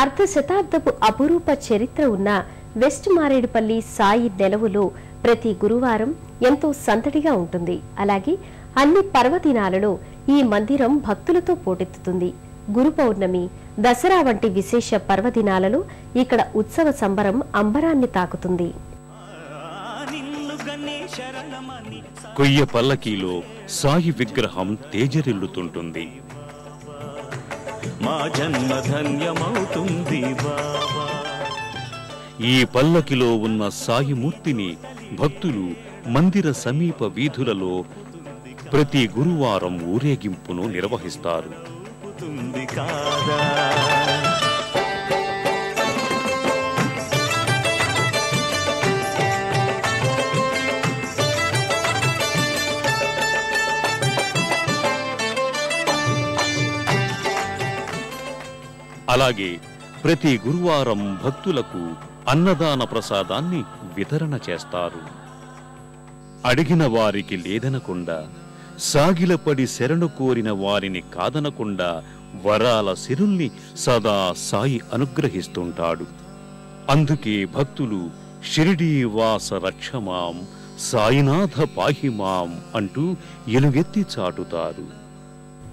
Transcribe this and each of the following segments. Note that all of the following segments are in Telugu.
అర్ధ శతాబ్దపు అపురూప చరిత్ర ఉన్న వెస్ట్ మారేడుపల్లి సాయి నెలవులో ప్రతి గురువారం ఎంతో సందడిగా ఉంటుంది. అలాగే అన్ని పర్వదినాలలో ఈ మందిరం భక్తులతో పోటెత్తుతుంది. గురు పౌర్ణమి, దసరా వంటి విశేష పర్వదినాలలో ఇక్కడ ఉత్సవ సంబరం అంబరాన్ని తాకుతుంది. కొయ్య పల్లకీలో సాయి విగ్రహం తేజరిల్లుతుంటుంది. మా జన్మ ధన్యమవుతుంది బాబా. ఈ పల్లకిలో ఉన్న సాయిమూర్తిని భక్తులు మందిర సమీప వీధులలో ప్రతి గురువారం ఊరేగింపును నిర్వహిస్తారు. అలాగే ప్రతి గురువారం భక్తులకు అన్నదాన ప్రసాదాన్ని వితరణ చేస్తారు. అడిగిన వారికి లేదనకుండా, సాగిలపడి శరణు కోరిన వారిని కాదనకుండా వరాల సిరుల్ని సదా సాయి అనుగ్రహిస్తుంటాడు. అందుకే భక్తులు షిరిడీ వాస రక్షమాం, సాయినాథ పాహిమాం అంటూ ఎలుగెత్తి చాటుతారు.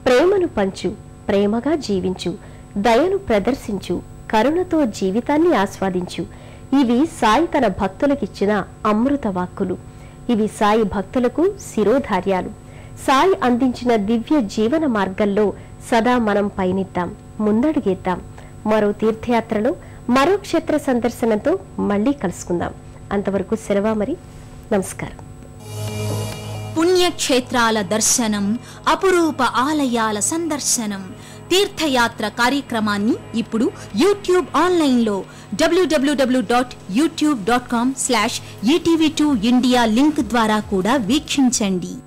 ప్రేమను పంచు, ప్రేమగా జీవించు, దయను ప్రదర్శించు, కరుణతో జీవితాన్ని ఆస్వాదించు. ఇవి సాయి తన భక్తులకిచ్చిన అమృత వాక్కులు. ఇవి సాయి భక్తులకు శిరోధార్యాలు. సాయి అందించిన దివ్య జీవన మార్గంలో సదా మనం పయనిద్దాం, ముందడుగేద్దాం. మరో తీర్థయాత్రలో, మరో క్షేత్ర సందర్శనంతో మళ్లీ కలుసుకుందాం. అంతవరకు సెలవు మరి. నమస్కారం. పుణ్యక్షేత్రాల దర్శనం, అపురూప ఆలయాల సందర్శనం, తీర్థయాత్ర కార్యక్రమాన్ని ఇప్పుడు యూట్యూబ్ ఆన్లైన్లో www.youtube.com/etv2india లింక్ ద్వారా కూడా వీక్షించండి.